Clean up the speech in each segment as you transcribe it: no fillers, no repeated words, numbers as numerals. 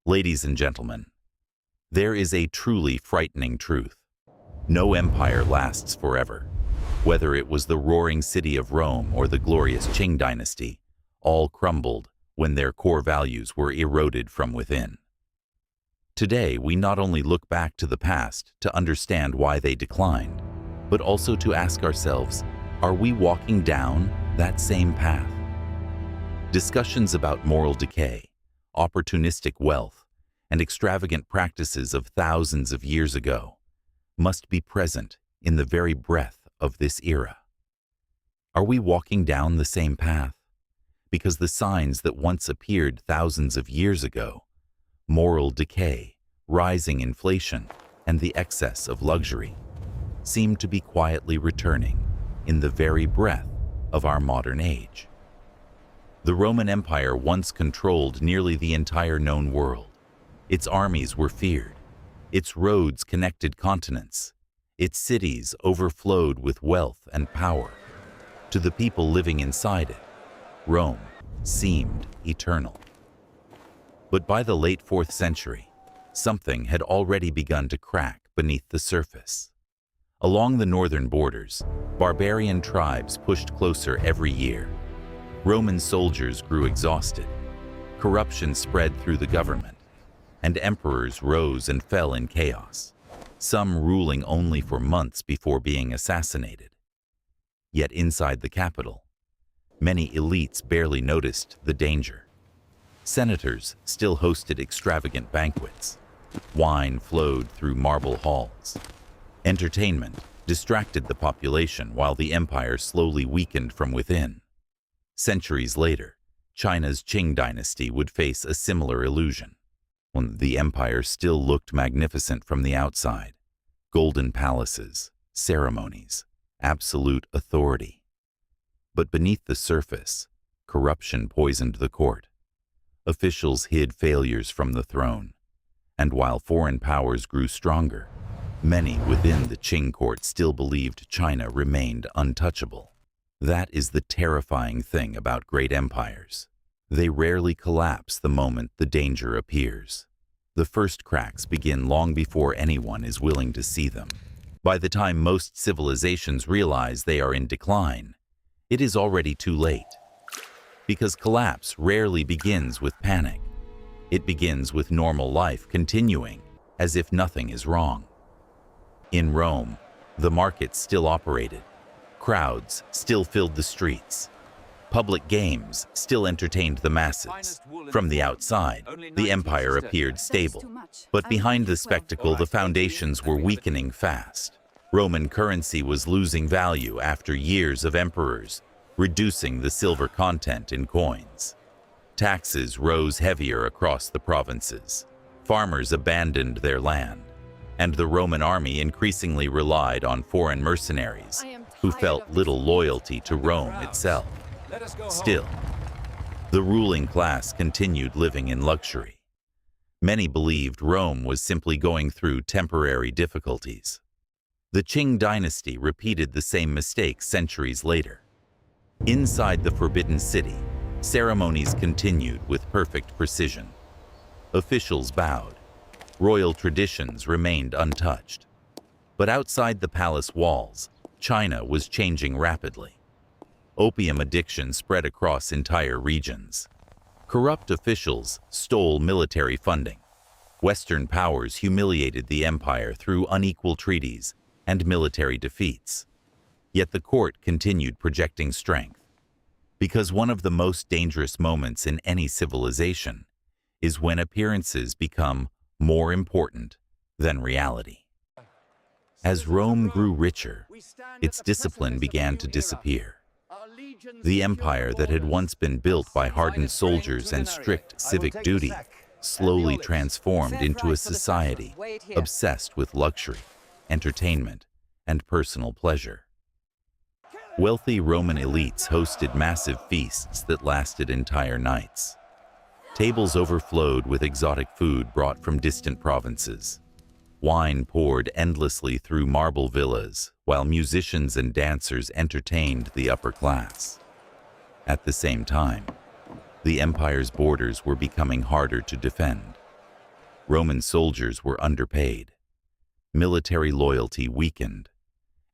Ladies and gentlemen, there is a truly frightening truth. No empire lasts forever. Whether it was the roaring city of Rome or the glorious Qing dynasty, all crumbled when their core values were eroded from within. Today, we not only look back to the past to understand why they declined, but also to ask ourselves, are we walking down that same path? Discussions about moral decay, opportunistic wealth, and extravagant practices of thousands of years ago must be present in the very breath of this era. Are we walking down the same path? Because the signs that once appeared thousands of years ago, moral decay, rising inflation, and the excess of luxury, seem to be quietly returning in the very breath of our modern age. The Roman Empire once controlled nearly the entire known world. Its armies were feared. Its roads connected continents. Its cities overflowed with wealth and power. To the people living inside it, Rome seemed eternal. But by the late 4th century, something had already begun to crack beneath the surface. Along the northern borders, barbarian tribes pushed closer every year. Roman soldiers grew exhausted. Corruption spread through the government, and emperors rose and fell in chaos, some ruling only for months before being assassinated. Yet inside the capital, many elites barely noticed the danger. Senators still hosted extravagant banquets. Wine flowed through marble halls. Entertainment distracted the population while the empire slowly weakened from within. Centuries later, China's Qing dynasty would face a similar illusion, when the empire still looked magnificent from the outside. Golden palaces, ceremonies, absolute authority. But beneath the surface, corruption poisoned the court. Officials hid failures from the throne, and while foreign powers grew stronger, many within the Qing court still believed China remained untouchable. That is the terrifying thing about great empires. They rarely collapse the moment the danger appears. The first cracks begin long before anyone is willing to see them. By the time most civilizations realize they are in decline, it is already too late. Because collapse rarely begins with panic. It begins with normal life continuing as if nothing is wrong. In Rome, the markets still operated. Crowds still filled the streets. Public games still entertained the masses. From the outside, the empire appeared stable. But behind the spectacle, the foundations were weakening fast. Roman currency was losing value after years of emperors, reducing the silver content in coins. Taxes rose heavier across the provinces. Farmers abandoned their land, and the Roman army increasingly relied on foreign mercenaries who felt little loyalty to Rome itself. Still, the ruling class continued living in luxury. Many believed Rome was simply going through temporary difficulties. The Qing dynasty repeated the same mistake centuries later. Inside the Forbidden City, ceremonies continued with perfect precision. Officials bowed. Royal traditions remained untouched. But outside the palace walls, China was changing rapidly. Opium addiction spread across entire regions. Corrupt officials stole military funding. Western powers humiliated the empire through unequal treaties and military defeats. Yet the court continued projecting strength. Because one of the most dangerous moments in any civilization is when appearances become more important than reality. As Rome grew richer, its discipline began to disappear. The empire that had once been built by hardened soldiers and strict civic duty slowly transformed into a society obsessed with luxury, entertainment, and personal pleasure. Wealthy Roman elites hosted massive feasts that lasted entire nights. Tables overflowed with exotic food brought from distant provinces. Wine poured endlessly through marble villas, while musicians and dancers entertained the upper class. At the same time, the empire's borders were becoming harder to defend. Roman soldiers were underpaid, military loyalty weakened,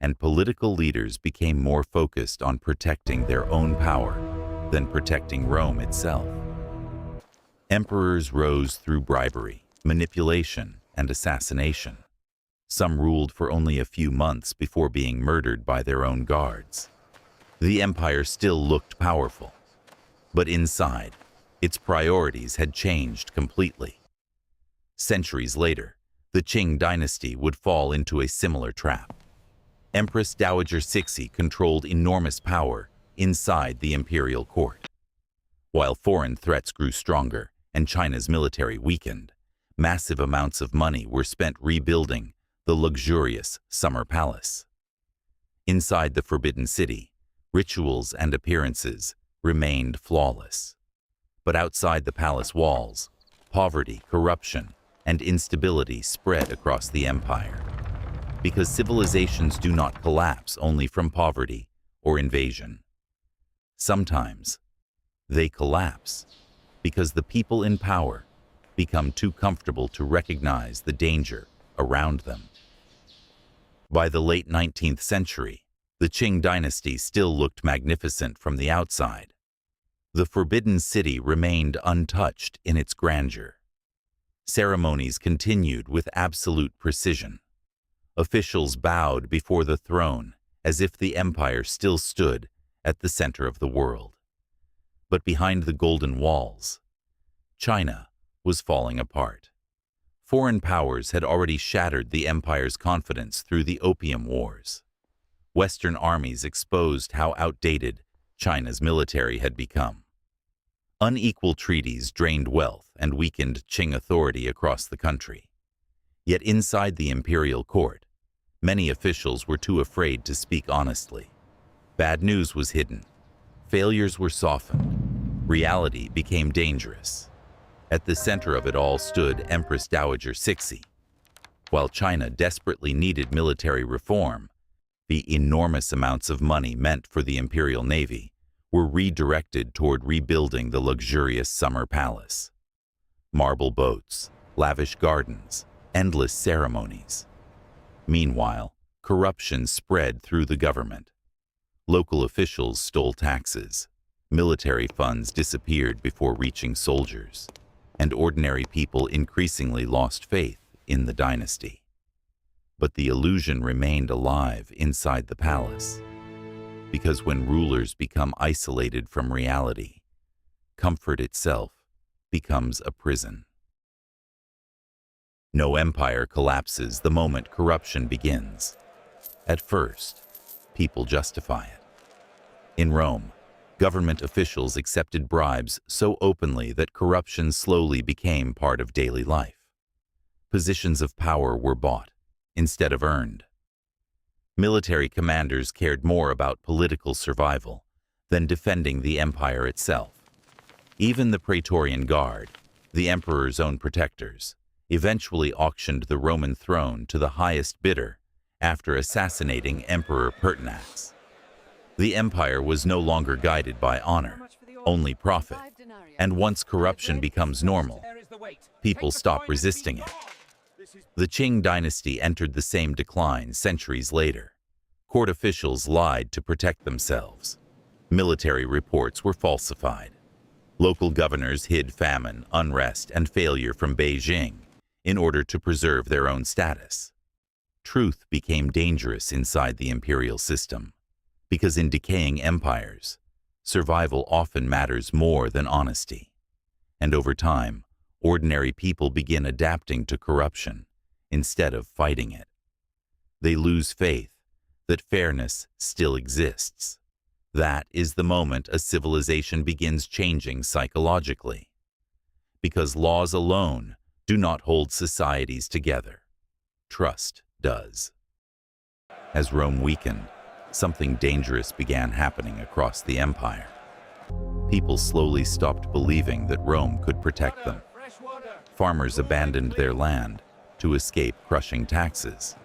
and political leaders became more focused on protecting their own power than protecting Rome itself. Emperors rose through bribery, manipulation, and assassination. Some ruled for only a few months before being murdered by their own guards. The empire still looked powerful, but inside, its priorities had changed completely. Centuries later, the Qing dynasty would fall into a similar trap. Empress Dowager Cixi controlled enormous power inside the imperial court. While foreign threats grew stronger and China's military weakened, massive amounts of money were spent rebuilding the luxurious summer palace. Inside the Forbidden City, rituals and appearances remained flawless. But outside the palace walls, poverty, corruption, and instability spread across the empire. Because civilizations do not collapse only from poverty or invasion. Sometimes, they collapse because the people in power become too comfortable to recognize the danger around them. By the late 19th century, the Qing dynasty still looked magnificent from the outside. The Forbidden City remained untouched in its grandeur. Ceremonies continued with absolute precision. Officials bowed before the throne as if the empire still stood at the center of the world. But behind the golden walls, China was falling apart. Foreign powers had already shattered the empire's confidence through the Opium Wars. Western armies exposed how outdated China's military had become. Unequal treaties drained wealth and weakened Qing authority across the country. Yet inside the imperial court, many officials were too afraid to speak honestly. Bad news was hidden. Failures were softened. Reality became dangerous. At the center of it all stood Empress Dowager Cixi. While China desperately needed military reform, the enormous amounts of money meant for the imperial navy were redirected toward rebuilding the luxurious summer palace. Marble boats, lavish gardens, endless ceremonies. Meanwhile, corruption spread through the government. Local officials stole taxes, military funds disappeared before reaching soldiers, and ordinary people increasingly lost faith in the dynasty. But the illusion remained alive inside the palace. Because when rulers become isolated from reality, comfort itself becomes a prison. No empire collapses the moment corruption begins. At first, people justify it. In Rome, government officials accepted bribes so openly that corruption slowly became part of daily life. Positions of power were bought instead of earned. Military commanders cared more about political survival than defending the empire itself. Even the Praetorian Guard, the emperor's own protectors, eventually auctioned the Roman throne to the highest bidder after assassinating Emperor Pertinax. The empire was no longer guided by honor, only profit, and once corruption becomes normal, people stop resisting it. The Qing dynasty entered the same decline centuries later. Court officials lied to protect themselves. Military reports were falsified. Local governors hid famine, unrest, and failure from Beijing in order to preserve their own status. Truth became dangerous inside the imperial system, because in decaying empires, survival often matters more than honesty. And over time, ordinary people begin adapting to corruption instead of fighting it. They lose faith that fairness still exists. That is the moment a civilization begins changing psychologically. Because laws alone do not hold societies together. Trust does. As Rome weakened, something dangerous began happening across the empire. People slowly stopped believing that Rome could protect them. Farmers abandoned their land to escape crushing taxes.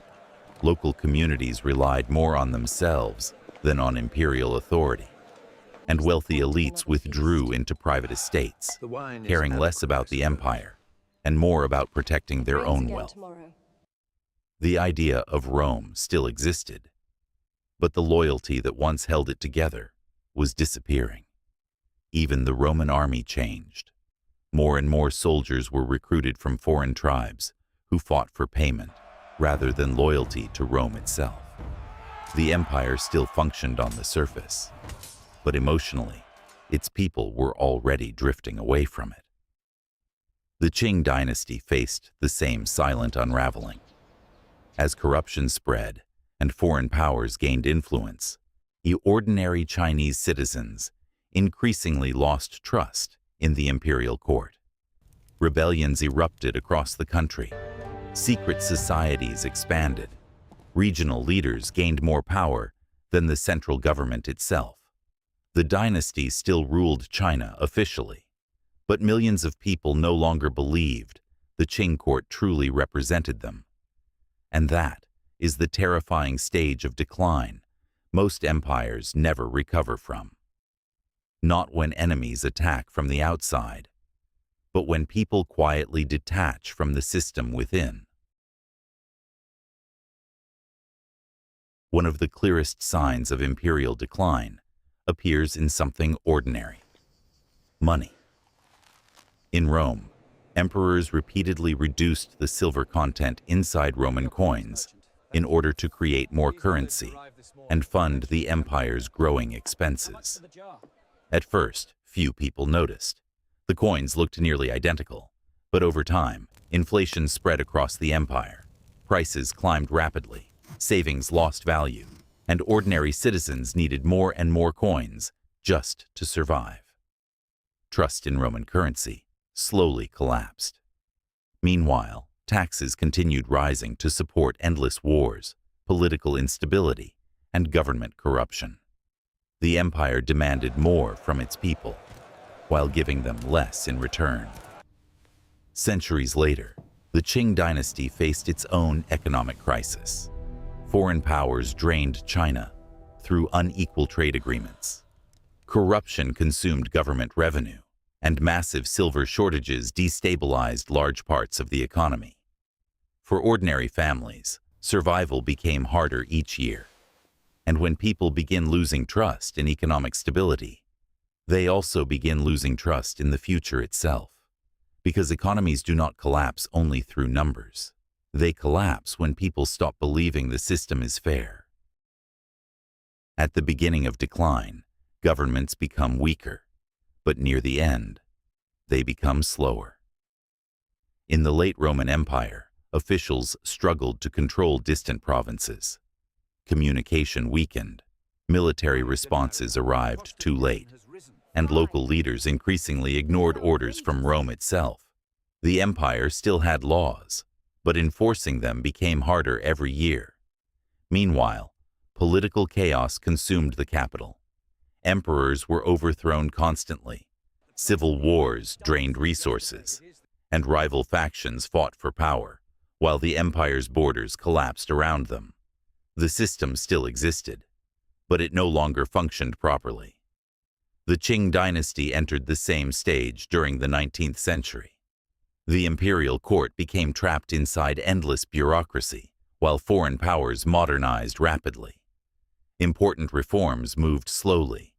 Local communities relied more on themselves than on imperial authority. And wealthy elites withdrew into private estates, caring less about the empire and more about protecting their Rains own again wealth. tomorrow. The idea of Rome still existed, but the loyalty that once held it together was disappearing. Even the Roman army changed. More and more soldiers were recruited from foreign tribes who fought for payment rather than loyalty to Rome itself. The empire still functioned on the surface, but emotionally, its people were already drifting away from it. The Qing dynasty faced the same silent unraveling. As corruption spread and foreign powers gained influence, the ordinary Chinese citizens increasingly lost trust in the imperial court. Rebellions erupted across the country. Secret societies expanded. Regional leaders gained more power than the central government itself. The dynasty still ruled China officially, but millions of people no longer believed the Qing court truly represented them. And that is the terrifying stage of decline most empires never recover from. Not when enemies attack from the outside, but when people quietly detach from the system within. One of the clearest signs of imperial decline appears in something ordinary: money. In Rome, emperors repeatedly reduced the silver content inside Roman coins in order to create more currency and fund the empire's growing expenses. At first, few people noticed. The coins looked nearly identical, but over time, inflation spread across the empire. Prices climbed rapidly, savings lost value, and ordinary citizens needed more and more coins just to survive. Trust in Roman currency slowly collapsed. Meanwhile, taxes continued rising to support endless wars, political instability, and government corruption. The empire demanded more from its people, while giving them less in return. Centuries later, the Qing dynasty faced its own economic crisis. Foreign powers drained China through unequal trade agreements. Corruption consumed government revenue, and massive silver shortages destabilized large parts of the economy. For ordinary families, survival became harder each year. And when people begin losing trust in economic stability, they also begin losing trust in the future itself. Because economies do not collapse only through numbers. They collapse when people stop believing the system is fair. At the beginning of decline, governments become weaker, but near the end, they become slower. In the late Roman Empire, officials struggled to control distant provinces. Communication weakened, military responses arrived too late, and local leaders increasingly ignored orders from Rome itself. The empire still had laws, but enforcing them became harder every year. Meanwhile, political chaos consumed the capital. Emperors were overthrown constantly. Civil wars drained resources, and rival factions fought for power, while the empire's borders collapsed around them. The system still existed, but it no longer functioned properly. The Qing dynasty entered the same stage during the 19th century. The imperial court became trapped inside endless bureaucracy, while foreign powers modernized rapidly. Important reforms moved slowly.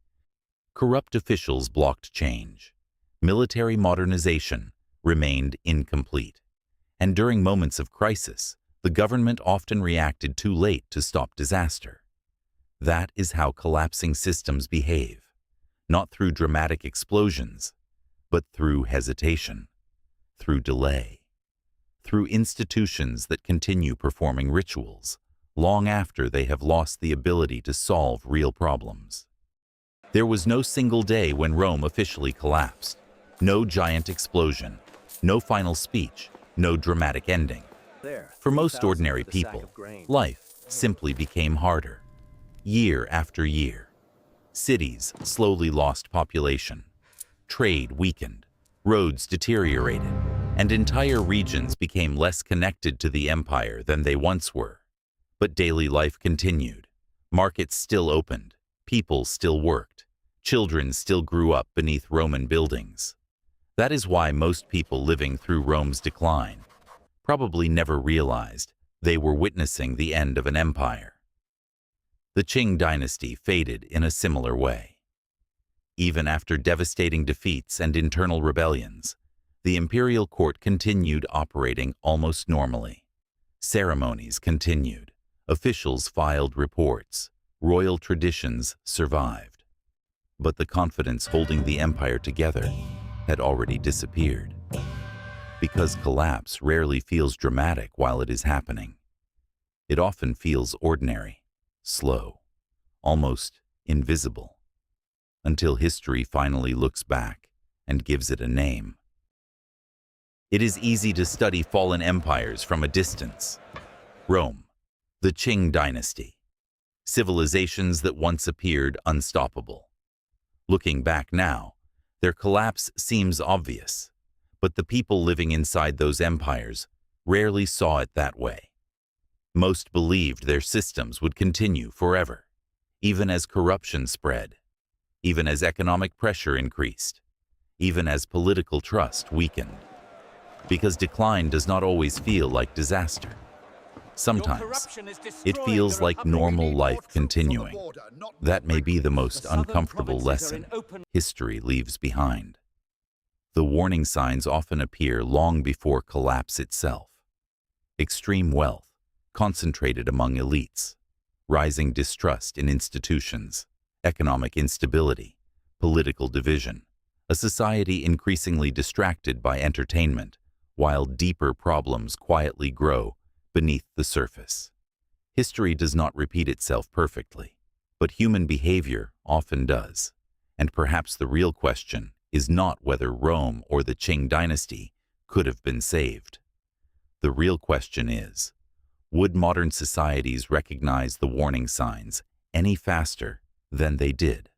Corrupt officials blocked change. Military modernization remained incomplete. And during moments of crisis, the government often reacted too late to stop disaster. That is how collapsing systems behave, not through dramatic explosions, but through hesitation, through delay, through institutions that continue performing rituals long after they have lost the ability to solve real problems. There was no single day when Rome officially collapsed. No giant explosion, no final speech, no dramatic ending. For most ordinary people, life simply became harder. Year after year, cities slowly lost population. Trade weakened, roads deteriorated, and entire regions became less connected to the empire than they once were. But daily life continued. Markets still opened, people still worked, children still grew up beneath Roman buildings. That is why most people living through Rome's decline probably never realized they were witnessing the end of an empire. The Qing dynasty faded in a similar way. Even after devastating defeats and internal rebellions, the imperial court continued operating almost normally. Ceremonies continued, officials filed reports, royal traditions survived. But the confidence holding the empire together had already disappeared. Because collapse rarely feels dramatic while it is happening. It often feels ordinary, slow, almost invisible, until history finally looks back and gives it a name. It is easy to study fallen empires from a distance. Rome, the Qing dynasty, civilizations that once appeared unstoppable. Looking back now, their collapse seems obvious, but the people living inside those empires rarely saw it that way. Most believed their systems would continue forever, even as corruption spread, even as economic pressure increased, even as political trust weakened. Because decline does not always feel like disaster. Sometimes it feels like normal life continuing. That may be the most uncomfortable lesson history leaves behind. The warning signs often appear long before collapse itself. Extreme wealth, concentrated among elites, rising distrust in institutions, economic instability, political division, a society increasingly distracted by entertainment, while deeper problems quietly grow beneath the surface. History does not repeat itself perfectly, but human behavior often does. And perhaps the real question is not whether Rome or the Qing dynasty could have been saved. The real question is, would modern societies recognize the warning signs any faster than they did?